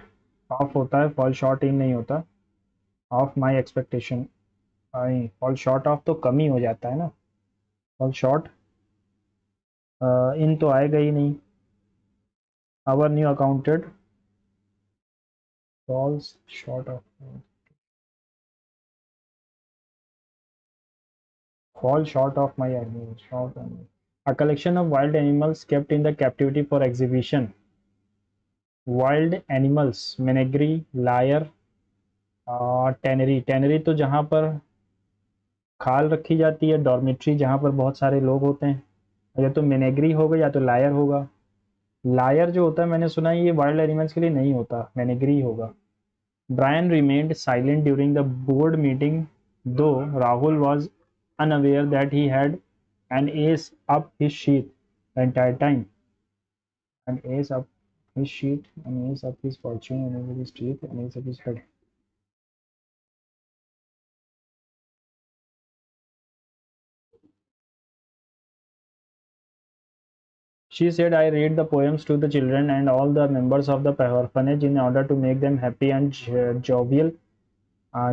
Off होता है, fall short in नहीं होता. Of my expectation. नहीं, fall short of तो कम ही हो जाता है ना. fall short इन तो आएगा ही नहीं. Our new accountant falls short of. Fall short of my short. A collection of wild animals kept in the captivity for exhibition. Wild animals, menagerie, lair, tannery. Tannery तो जहाँ पर खाल रखी जाती है, डॉर्मेट्री जहाँ पर बहुत सारे लोग होते हैं. या तो मेनेगरी होगा या तो लायर होगा. लायर जो होता है मैंने सुना है ये वाइल्ड एनिमल्स के लिए नहीं होता, मेनेगरी होगा. Brian remained silent during the board meeting, though Rahul was unaware that he had an ace up his sheet the entire time. An ace up his sheet, an ace up his fortune, an ace up his teeth, an ace up his head. She said, I read the poems to the children and all the members of the orphanage in order to make them happy and jovial.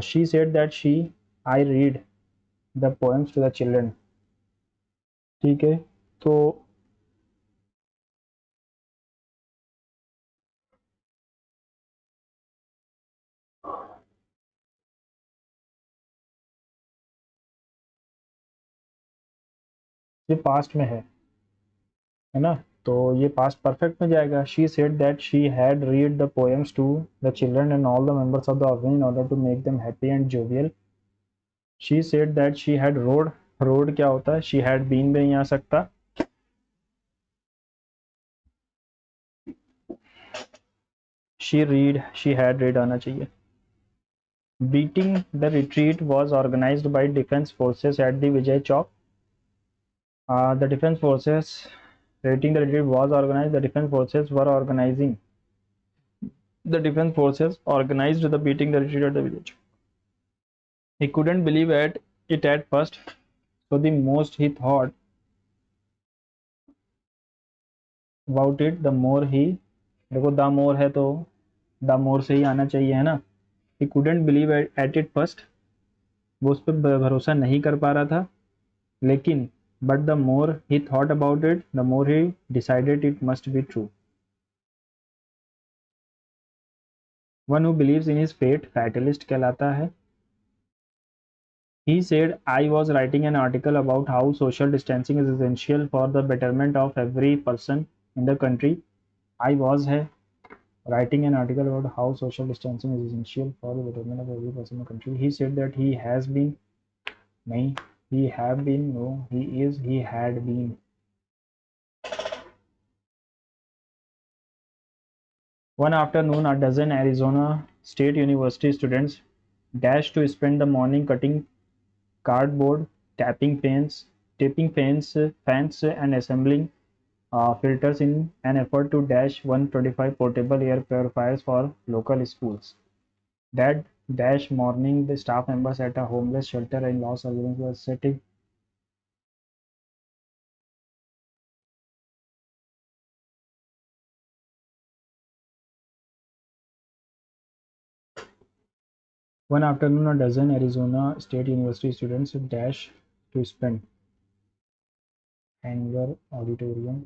She said that I read the poems to the children. ठीक है, तो ये past में है ना, तो ये past perfect में जाएगा. She said that she had read the poems to the children and all the members of the organ in order to make them happy and jovial. She said that she had rode. Rode क्या होता है, she had been में नहीं आ सकता. She had read आना चाहिए. Beating the retreat was organised by defence forces at the Vijay Chowk. The defence forces rating the retreat was organized. The defense forces were organizing. The defense forces organized the beating the retreat at the village. He couldn't believe it at first, so the most he thought about it, the more he. देखो the more है तो the more से ही आना चाहिए, है ना. He couldn't believe at it first. वो उस पर भरोसा नहीं कर पा रहा था, लेकिन but the more he thought about it, the more he decided it must be true. One who believes in his fate fatalist कहलाता है. He said, I was writing an article about how social distancing is essential for the betterment of every person in the country. I was writing an article about how social distancing is essential for the betterment of every person in the country. He said that he has been, nahi, he have been, no, he is, he had been. One afternoon, a dozen Arizona State University students dashed to spend the morning cutting cardboard, tapping paints, taping fans and assembling filters in an effort to dash 125 portable air purifiers for local schools. That dash morning, the staff members at a homeless shelter in Los Angeles were setting. One afternoon, a dozen Arizona State University students dash to spend hanger auditorium.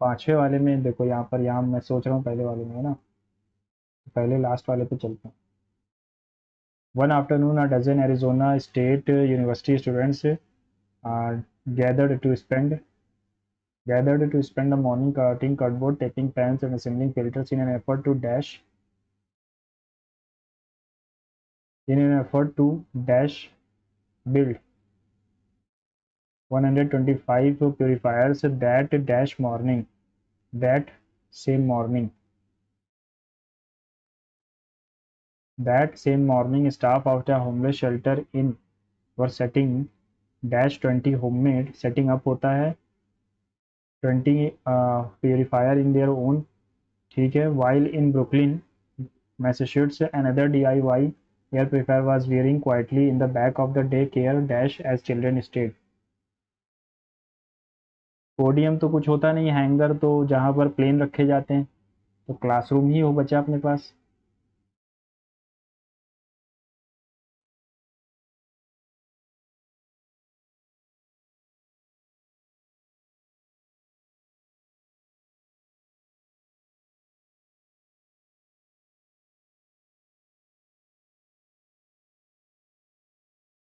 पांचवे वाले में देखो, यहाँ मैं सोच रहा हूँ पहले वाले में है ना, पहले लास्ट वाले पे चलते हैं। One afternoon, a dozen Arizona State University students gathered to spend the morning cutting cardboard, taping fans, and assembling filters in an effort to build 125 purifiers that same morning. That same morning, staff of the homeless shelter in were setting -20 homemade, setting up होता है 20 purifier in their own, ठीक है, while in Brooklyn, Massachusetts, another DIY air purifier was wearing quietly in the back of the daycare dash as children stayed. Podium तो कुछ होता नहीं, hanger तो जहाँ पर प्लेन रखे जाते हैं, तो क्लासरूम ही हो बचा अपने पास।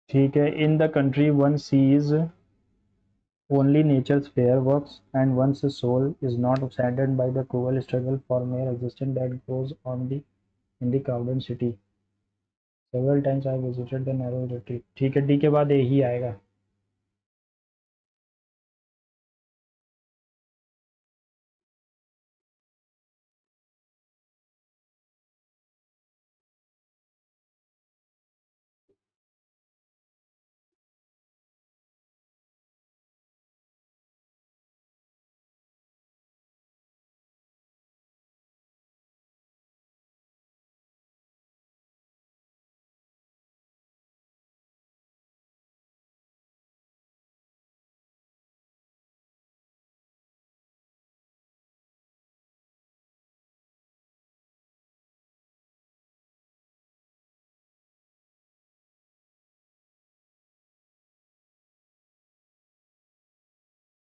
ठीक है, in the country one seize only nature's fair works, and one's soul is not saddened by the cruel struggle for mere existence that goes on in the crowded city. Several times I visited the narrow retreat. ठीक है, D के बाद ए ही आएगा।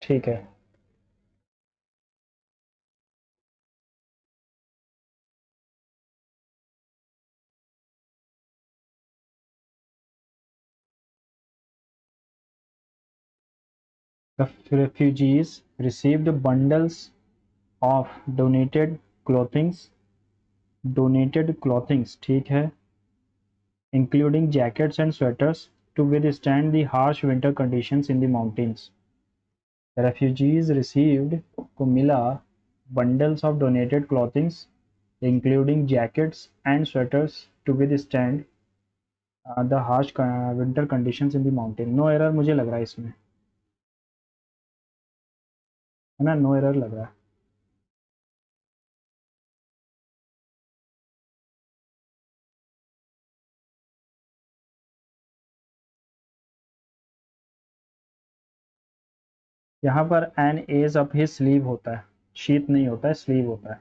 ठीक है, the refugees received bundles of donated clothings, ठीक है, including jackets and sweaters to withstand the harsh winter conditions in the mountains. The refugees received को मिला bundles of donated clothings including jackets and sweaters to withstand the harsh winter conditions in the mountain. No error मुझे लग रहा है इसमें, है ना, no error लग रहा है। यहाँ पर एन एज अप ही स्लीव होता है, शीत नहीं होता है, स्लीव होता है।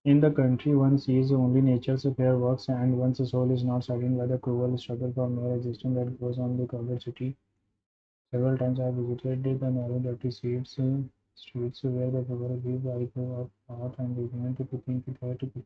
In the country, one sees only nature's fair works, and one's soul is not saddened by the cruel struggle for mere existence that goes on the crowded city. Several times I have visited the narrow, dirty streets where the poor live. I go up path and began to think it had to be.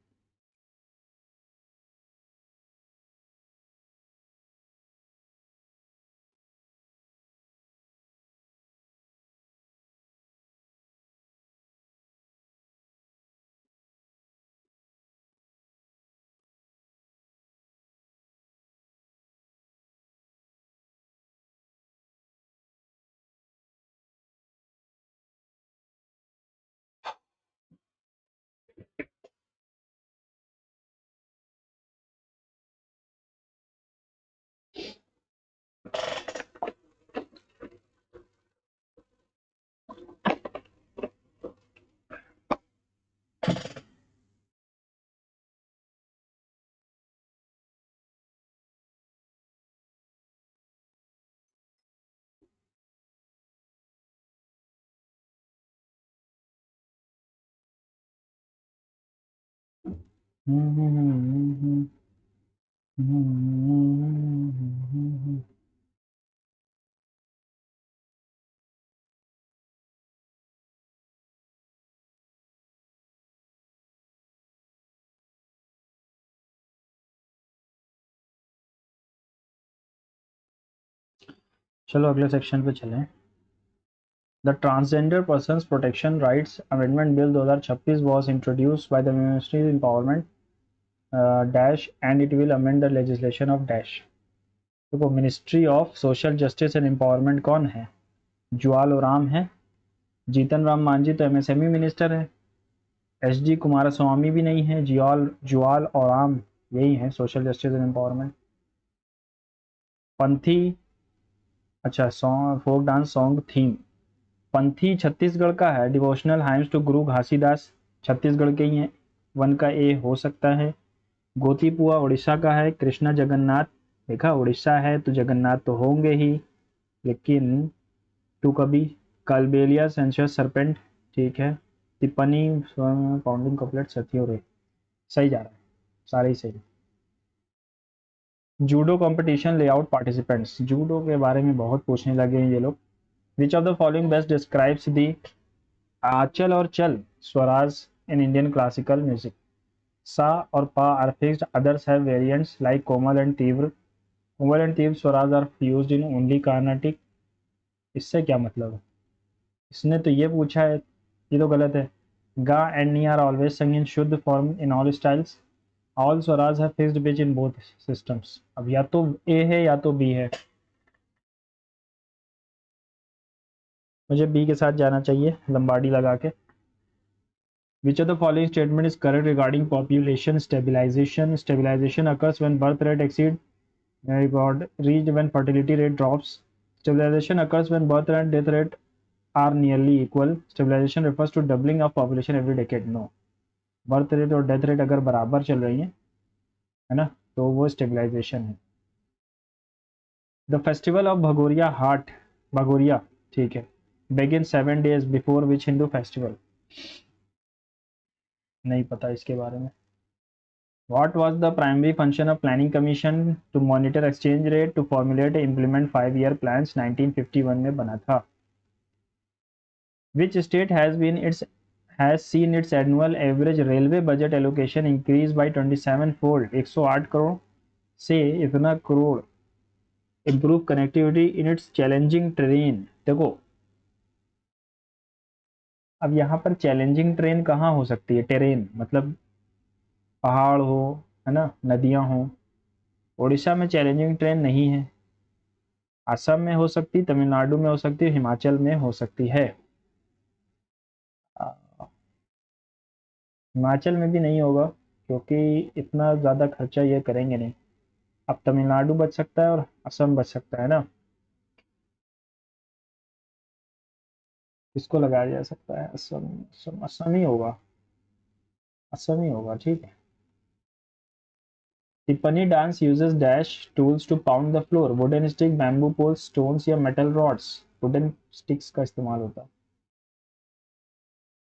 चलो अगले section पे चलें. The Transgender Persons Protection Rights Amendment Bill 2026 was introduced by the Ministry of Empowerment dash and it will amend the legislation of dash. देखो ministry of social justice and empowerment कौन है? जुआल ओराम है. जीतन राम मांझी तो MSME minister है. SD Kumaraswamy भी नहीं है. जुआल ओराम यही है social justice and empowerment. Panthi, अच्छा song folk dance song theme. Panthi Chhattisgarh का है. डिवोशनल हाइम्स टू गुरु घासीदास छत्तीसगढ़ के ही हैं. वन का ए हो सकता है. गोतीपुआ उड़ीसा का है. कृष्णा जगन्नाथ, देखा उड़ीसा है तो जगन्नाथ तो होंगे ही, लेकिन टू कभी. कालबेलिया सेंशियस सरपेंट, ठीक है. टिप्पणी पाउंडिंग कपलेट सथियों रे, सही जा रहा है, सारे ही सही. Judo competition layout participants, judo के बारे में बहुत पूछने लगे हैं ये लोग. Which of the following best describes the achal और chal swaras in Indian classical music. Sa और Pa are fixed, others have variants like komal and tivra. Komal and tivra swaras are used in only Carnatic. इससे क्या मतलब है? इसने तो ये पूछा है, ये तो गलत है. गा and knee are always sung in shuddh form in all styles. All swaras है fixed pitch in both systems. अब या तो ए है या तो बी है. मुझे बी के साथ जाना चाहिए लंबाड़ी लगा के. Which of the following statement is correct regarding population stabilization? Stabilization occurs when birth rate exceeds reached when fertility rate drops. Stabilization occurs when birth and death rate are nearly equal. Stabilization refers to doubling of population every decade. No. Birth rate और death rate अगर बराबर चल रही है ना, तो वो stabilization है. द फेस्टिवल ऑफ भगोरिया हाट, भगोरिया, ठीक है, begin 7 days before which Hindu festival. नहीं पता इसके बारे में. What was the primary function of Planning Commission? To monitor exchange rate, to formulate and implement 5-year plans. 1951 में बना था. Which state has seen its annual average railway budget allocation increase by 27 fold, 108 crore से इतना crore. Improve connectivity in its challenging terrain. देखो अब यहाँ पर challenging train कहाँ हो सकती है? टेरेन मतलब पहाड़ हो, है ना, नदियाँ हो. उड़ीसा में चैलेंजिंग ट्रेन नहीं है. असम में हो सकती, तमिलनाडु में हो सकती है, हिमाचल में हो सकती है. हिमाचल में भी नहीं होगा क्योंकि इतना ज़्यादा खर्चा ये करेंगे नहीं. अब तमिलनाडु बच सकता है और असम बच सकता है ना. इसको लगाया जा सकता है असम. असम असम ही होगा, असम ही होगा, ठीक है. Tippani dance uses dash tools to pound the floor. Wooden stick, bamboo poles, stones या मेटल रॉड्स. वुडन स्टिक्स का इस्तेमाल होता है.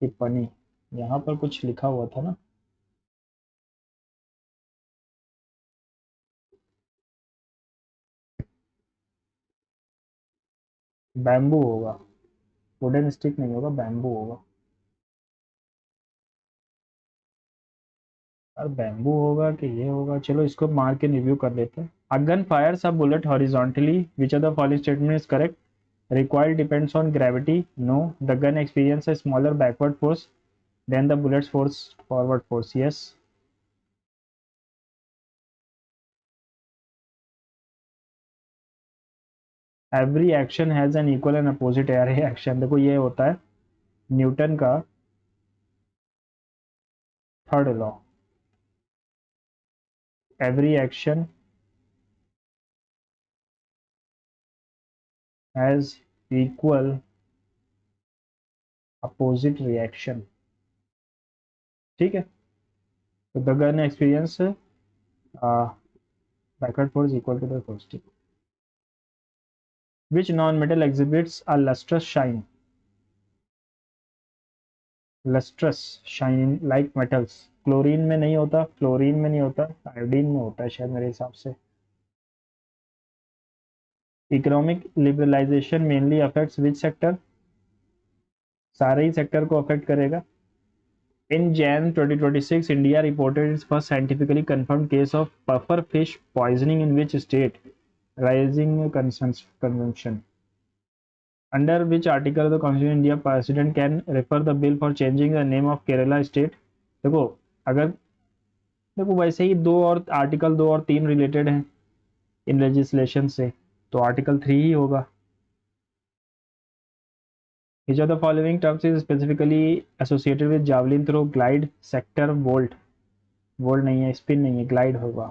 टिप्पणी यहाँ पर कुछ लिखा हुआ था ना. बैम्बू होगा, वुडन स्टिक नहीं होगा, बैम्बू होगा। और बैम्बू होगा कि ये होगा, चलो इसको मार के रिव्यू कर लेते हैं। A gun Fyers a bullet horizontally, which of the following statement is correct? Recoil depends on gravity. No. The gun experiences a smaller backward force than the bullet's force forward force. Yes. Every action has an equal and opposite reaction. देखो ये होता है Newton का third law. Every action has equal opposite reaction। ठीक है, तो the gun experience backward force equal to the force. ठीक। Which non metal exhibits a lustrous shine? Lustrous shine like metals. Chlorine में नहीं होता, फ्लोरीन में नहीं होता, आयोडीन में होता है शायद मेरे हिसाब से। Economic liberalization mainly affects which sector? सारे ही सेक्टर को अफेक्ट करेगा। In Jan 2026 India reported its first scientifically confirmed case of puffer fish poisoning in which state? Rising consumption. Under which article the constitution India president can refer the bill for changing the name of Kerala state? देखो, अगर देखो वैसे ही दो और article 2 और 3 related हैं इन legislation से, तो आर्टिकल 3 ही होगा। Which of the following terms is specifically associated with javelin throw? Glide, sector, volt? Volt नहीं है, spin नहीं है, glide होगा।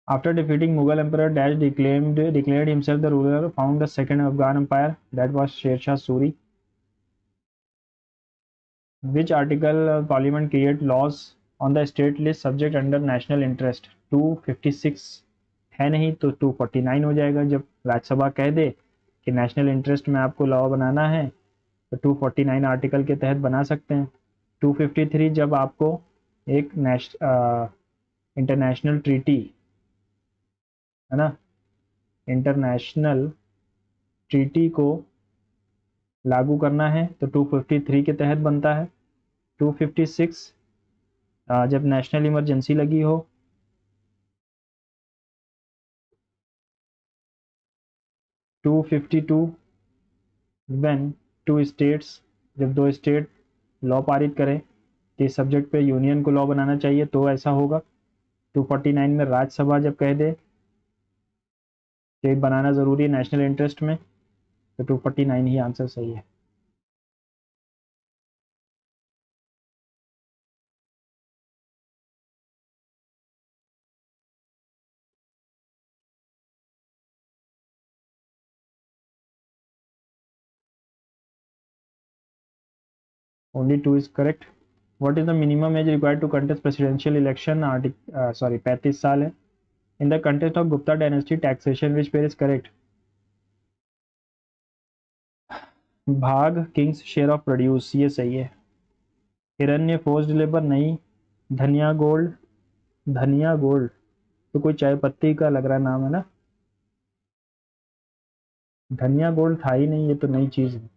After defeating Mughal Emperor Dash declared himself the ruler, found the second Afghan empire, that was Sher Shah Suri. Which article Parliament create laws on the state list subject under national interest? 256 है नहीं तो 249 हो जाएगा। जब राज्यसभा कह दे कि national interest में आपको लॉ बनाना है तो 249 आर्टिकल के तहत बना सकते हैं। 253 जब आपको एक इंटरनेशनल ट्रीटी, है ना, इंटरनेशनल ट्रीटी को लागू करना है तो 253 के तहत बनता है। 256 जब नेशनल इमरजेंसी लगी हो। 252 व्हेन टू स्टेट्स, जब दो स्टेट लॉ पारित करें कि इस सब्जेक्ट पे यूनियन को लॉ बनाना चाहिए तो ऐसा होगा। 249 में राज्यसभा जब कह दे कि बनाना ज़रूरी है नेशनल इंटरेस्ट में, तो 249 ही आंसर सही है। Only 2 is correct. What is the minimum age required to contest presidential election? 35 साल है। In the context of Gupta dynasty taxation, which pair is correct? भाग किंग्स शेयर ऑफ प्रोड्यूस, ये सही है। हिरण्य फोर्स्ड लेबर नहीं। धनिया गोल्ड, धनिया गोल्ड तो कोई चाय पत्ती का लग रहा नाम है ना। धनिया गोल्ड था ही नहीं, ये तो नई चीज है।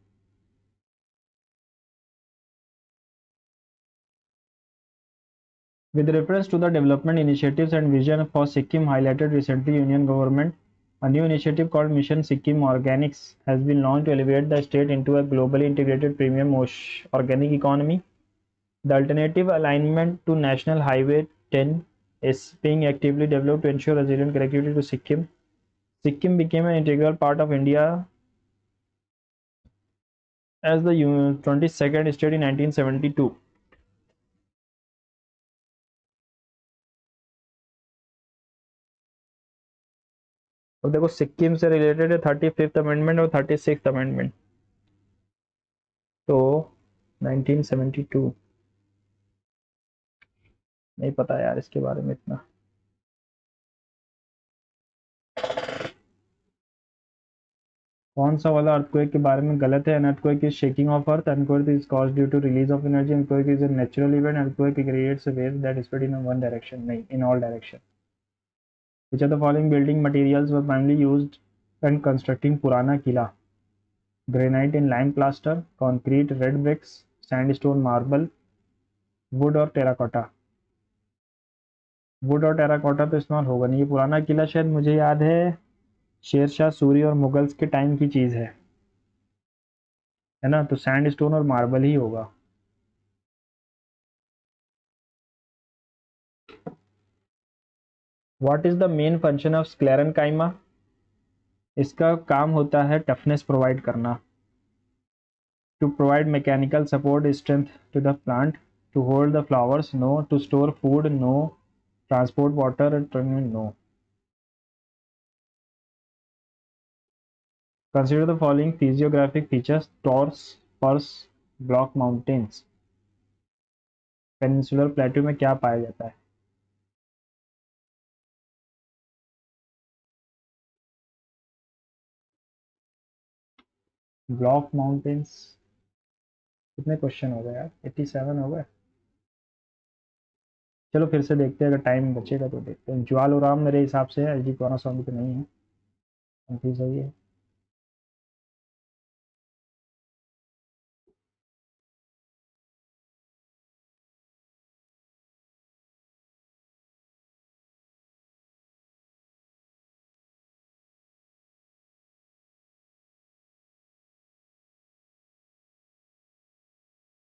With reference to the development initiatives and vision for Sikkim highlighted recently, Union government, a new initiative called Mission Sikkim Organics has been launched to elevate the state into a globally integrated premium organic economy. The alternative alignment to National Highway 10 is being actively developed to ensure resilient connectivity to Sikkim. Sikkim became an integral part of India as the 22nd state in 1972. और देखो सिक्किम से related है 35th amendment और 36th amendment, तो 1972 नहीं पता यार इसके बारे में इतना। कौन सा वाला अर्थक्वेक के बारे में गलत है? An earthquake is shaking of earth, earthquake is caused due to release of energy, earthquake is a natural event, earthquake creates waves that spread in one direction. नहीं, in all direction. Which are the following building materials were primarily used when constructing Purana Qila? Granite in lime plaster, concrete, red bricks, sandstone, marble, wood और terracotta. Wood और terracotta तो इस्तेमाल होगा नहीं। ये पुराना किला शायद मुझे याद है शेरशाह सूरी और मुगल्स के टाइम की चीज है ना? तो सैंडस्टोन और मार्बल ही होगा। What is the main function of sclerenchyma? इसका काम होता है टफनेस प्रोवाइड करना। To provide mechanical support strength to the plant, to hold the flowers no, to store food no, transport water no. Consider the following physiographic features: tors, purse, block mountains. Peninsular plateau में क्या पाया जाता है? Block mountains. कितने question हो गए यार? 87 हो गए। चलो फिर से देखते हैं, अगर टाइम बचेगा तो देखते हैं। ज्वालोराम मेरे हिसाब से है, एल जी स्वामी तो नहीं है। कंफ्यूज सही है।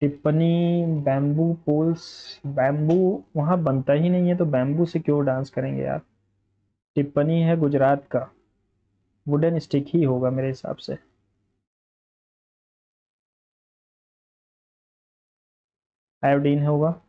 टिप्पणी, बैम्बू पोल्स। बैम्बू वहां बनता ही नहीं है, तो बैम्बू से क्यों डांस करेंगे यार? टिप्पणी है गुजरात का, वुडन स्टिक ही होगा मेरे हिसाब से। आयोडीन होगा।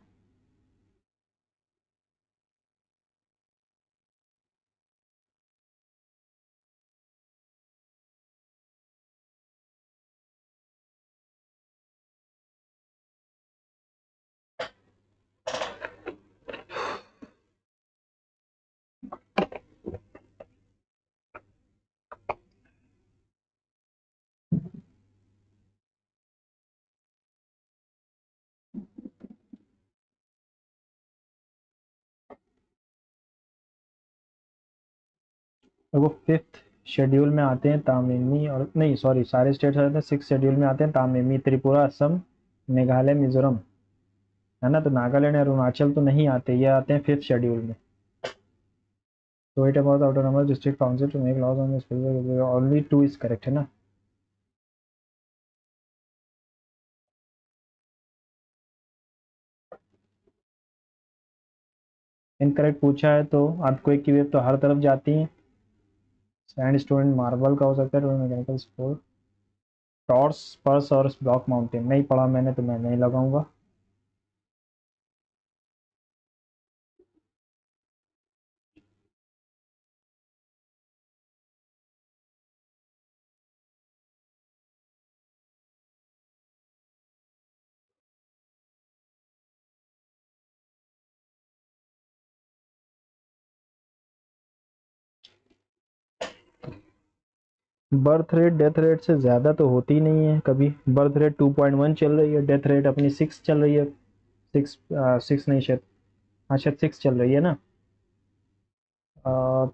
वो फिफ्थ शेड्यूल में आते हैं तामीमी, और नहीं सॉरी, सारे स्टेट्स आते हैं सिक्स शेड्यूल में आते हैं। तामीमी, त्रिपुरा, असम, मेघालय, मिजोरम, है ना? तो नागालैंड और अरुणाचल तो नहीं आते, ये आते हैं फिफ्थ शेड्यूल में। तो it about autonomous district council to make laws on this, only two is correct, है ना? इनकरेक्ट पूछा है तो आपको एक की वेव तो हर तरफ जाती है। सैंड स्टोन मार्बल का हो सकता है, मैकेनिकल स्पोर्ट। टॉर्स, पर्स और ब्लॉक माउंटेन नहीं पढ़ा मैंने, तो मैं नहीं लगाऊंगा। बर्थ रेट डेथ रेट से ज़्यादा तो होती ही नहीं है कभी। बर्थ रेट 2.1 चल रही है, डेथ रेट अपनी 6 चल रही है। सिक्स, सिक्स नहीं शायद, हाँ शायद 6 चल रही है ना।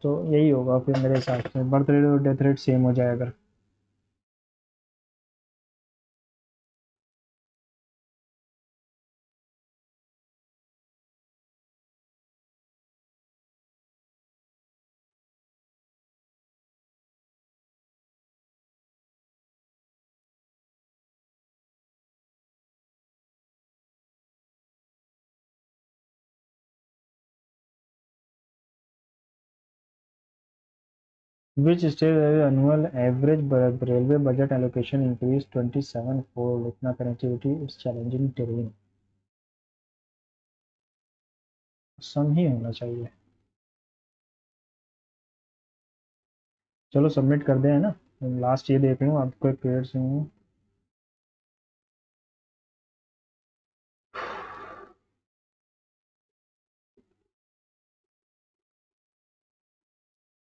तो यही होगा फिर मेरे हिसाब से, बर्थ रेट और डेथ रेट सेम हो जाए अगर। Which state annual average railway budget allocation increase 27 fold, इतना कनेक्टिविटी इज चैलेंजिंग टेरेन। सम ही होना चाहिए। चलो सबमिट कर दें, है ना? लास्ट ये देख लूँ आपको एक पीरियड से हूँ।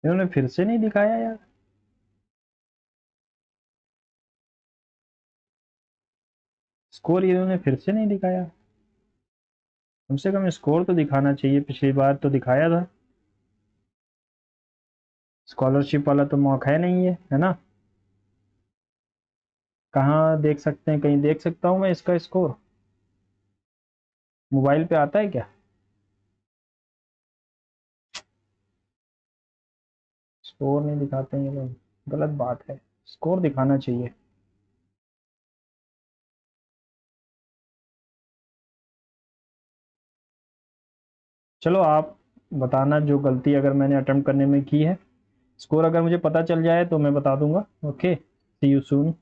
इन्होंने फिर से नहीं दिखाया यार। स्कोर इन्होंने फिर से नहीं दिखाया। कम से कम स्कोर तो दिखाना चाहिए, पिछली बार तो दिखाया था। स्कॉलरशिप वाला तो मौका है नहीं है ना। कहाँ देख सकते हैं, कहीं देख सकता हूँ मैं इसका स्कोर? मोबाइल पे आता है क्या? स्कोर नहीं दिखाते हैं ये लोग, गलत बात है। स्कोर दिखाना चाहिए। चलो आप बताना जो गलती अगर मैंने अटेम्प्ट करने में की है। स्कोर अगर मुझे पता चल जाए तो मैं बता दूंगा। Okay, see you soon.